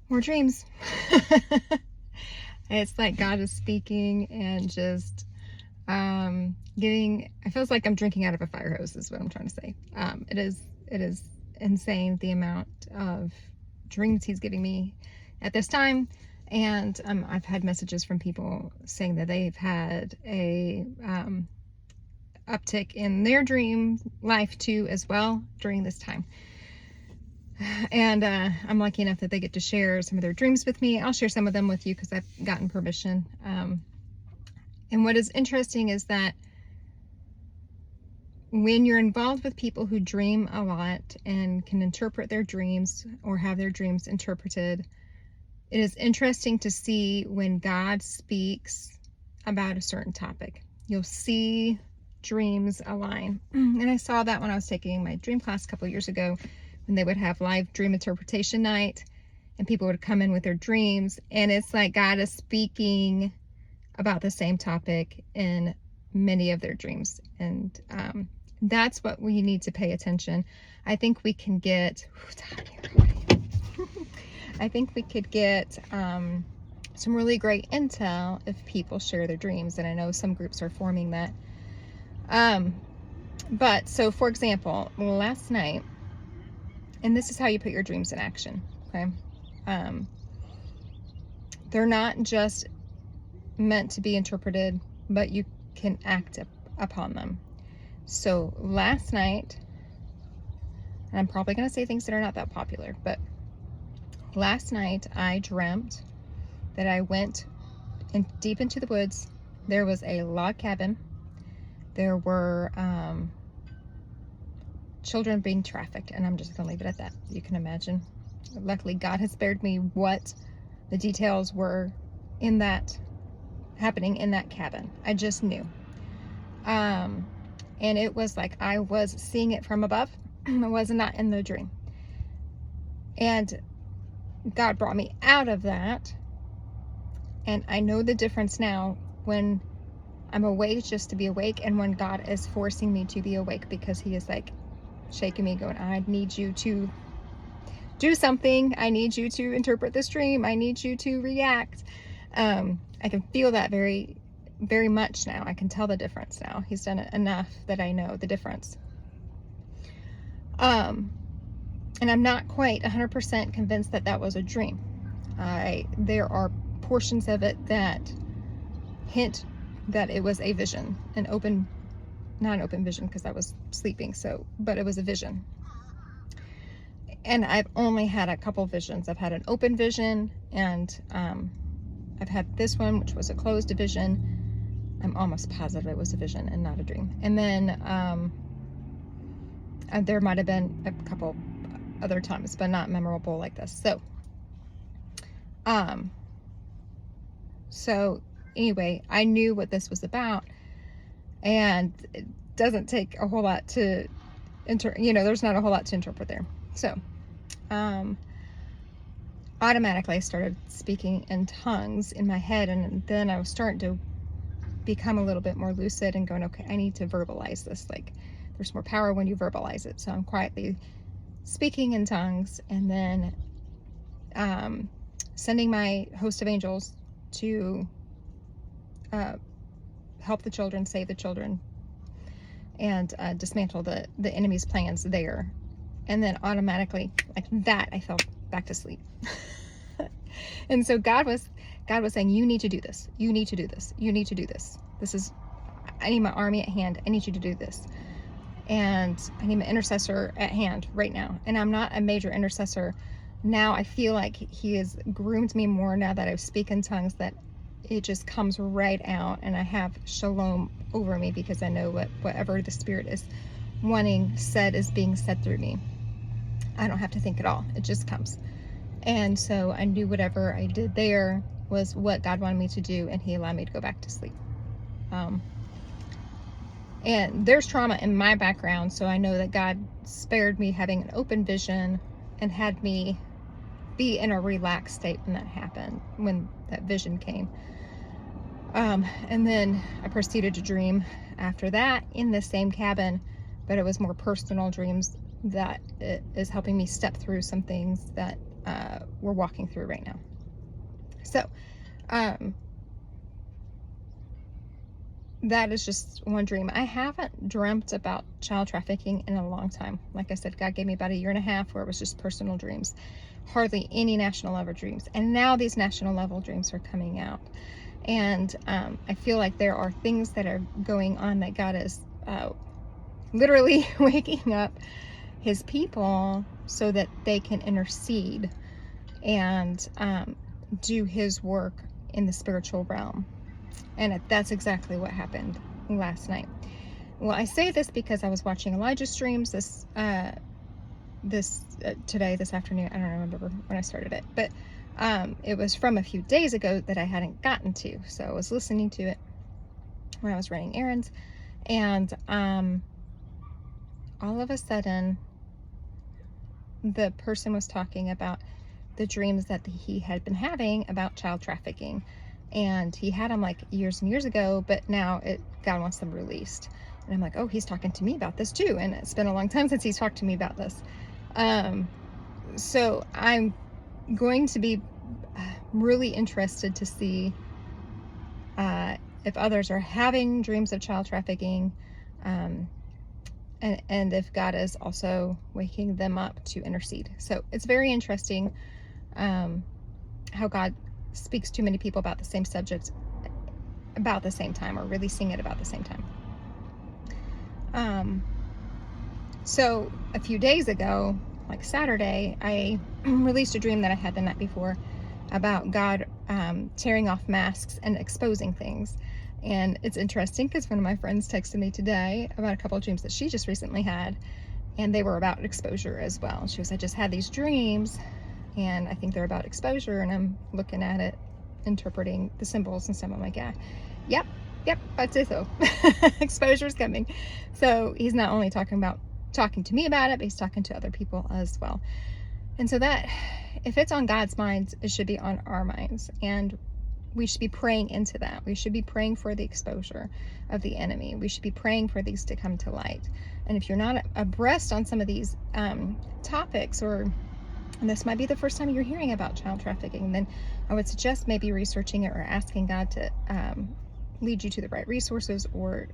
More dreams. It's like God is speaking and just giving. It feels like I'm drinking out of a fire hose is what I'm trying to say. It is insane the amount of dreams he's giving me at this time. And I've had messages from people saying that they've had a uptick in their dream life too as well during this time. And I'm lucky enough that they get to share some of their dreams with me. I'll share some of them with you because I've gotten permission. And what is interesting is that when you're involved with people who dream a lot and can interpret their dreams or have their dreams interpreted, it is interesting to see when God speaks about a certain topic. You'll see dreams align. And I saw that when I was taking my dream class a couple years ago, when they would have live dream interpretation night and people would come in with their dreams, and it's like God is speaking about the same topic in many of their dreams. And that's what we need to pay attention. I think we can get I think we could get some really great intel if people share their dreams, and I know some groups are forming that. But so for example, last night, and this is how you put your dreams in action, okay? They're not just meant to be interpreted, but you can act upon them. So last night, and I'm probably going to say things that are not that popular, but last night I dreamt that I went deep into the woods. There was a log cabin. There were children being trafficked, and I'm just gonna leave it at that. You can imagine. Luckily, God has spared me what the details were in that happening in that cabin. I just knew. And it was like I was seeing it from above. I was not in the dream. And God brought me out of that. And I know the difference now when I'm awake just to be awake, and when God is forcing me to be awake because he is like shaking me, going, I need you to do something. I need you to interpret this dream. I need you to react. I can feel that very, very much now. I can tell the difference now. He's done it enough that I know the difference. And I'm not quite 100% convinced that that was a dream. There are portions of it that hint that it was a vision, not an open vision because I was sleeping, but it was a vision. And I've only had a couple visions. I've had an open vision, and I've had this one, which was a closed vision. I'm almost positive it was a vision and not a dream. And then there might have been a couple other times, but not memorable like this. So anyway, I knew what this was about, and it doesn't take a whole lot to there's not a whole lot to interpret there. So automatically I started speaking in tongues in my head, and then I was starting to become a little bit more lucid and going, okay, I need to verbalize this. Like, there's more power when you verbalize it. So I'm quietly speaking in tongues, and then sending my host of angels to help the children, save the children, and dismantle the enemy's plans there. And then automatically, like that, I fell back to sleep. And so God was saying, you need to do this. You need to do this. You need to do this. I need my army at hand. I need you to do this. And I need my intercessor at hand right now. And I'm not a major intercessor. Now I feel like he has groomed me more now that I speak in tongues, that it just comes right out, and I have shalom over me because I know whatever the Spirit is wanting said is being said through me. I don't have to think at all. It just comes. And so I knew whatever I did there was what God wanted me to do, and he allowed me to go back to sleep. And there's trauma in my background, so I know that God spared me having an open vision and had me be in a relaxed state when that happened, when that vision came. And then I proceeded to dream after that in the same cabin, but it was more personal dreams that is helping me step through some things that we're walking through right now. So that is just one dream. I haven't dreamt about child trafficking in a long time. Like I said, God gave me about 1.5 years where it was just personal dreams, hardly any national level dreams. And now these national level dreams are coming out. And I feel like there are things that are going on that God is literally waking up his people so that they can intercede and do his work in the spiritual realm. And that's exactly what happened last night. Well, I say this because I was watching Elijah streams this afternoon. I don't remember when I started it, but it was from a few days ago that I hadn't gotten to. So I was listening to it when I was running errands, and all of a sudden the person was talking about the dreams that he had been having about child trafficking. And he had them like years and years ago, but now God wants them released. And I'm like, oh, he's talking to me about this too. And it's been a long time since he's talked to me about this. So I'm going to be really interested to see if others are having dreams of child trafficking, and if God is also waking them up to intercede. So it's very interesting how God speaks to many people about the same subject about the same time, or releasing it about the same time. So a few days ago, like Saturday, I released a dream that I had the night before about God tearing off masks and exposing things. And it's interesting because one of my friends texted me today about a couple of dreams that she just recently had, and they were about exposure as well. She was, I just had these dreams and I think they're about exposure, and I'm looking at it, interpreting the symbols and stuff. I'm like, yeah, yep, I'd say so. Exposure is coming. So he's not only talking to me about it, but he's talking to other people as well. And so that, if it's on God's minds, it should be on our minds, and we should be praying into that. We should be praying for the exposure of the enemy. We should be praying for these to come to light. And if you're not abreast on some of these topics, or and this might be the first time you're hearing about child trafficking, then I would suggest maybe researching it or asking God to lead you to the right resources, or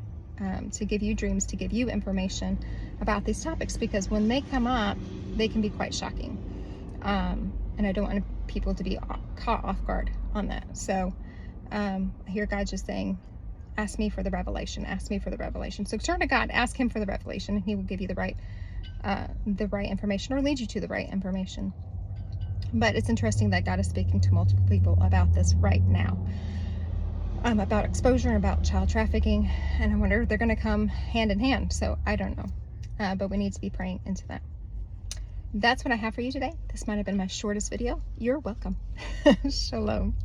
to give you dreams, to give you information about these topics, because when they come up, they can be quite shocking. And I don't want people to be caught off guard on that. So I hear God just saying, ask me for the revelation, ask me for the revelation. So turn to God, ask him for the revelation, and he will give you the right information, or lead you to the right information. But it's interesting that God is speaking to multiple people about this right now, about exposure and about child trafficking, and I wonder if they're going to come hand in hand. So I don't know, but we need to be praying into that. That's what I have for you today. This might have been my shortest video. You're welcome. Shalom.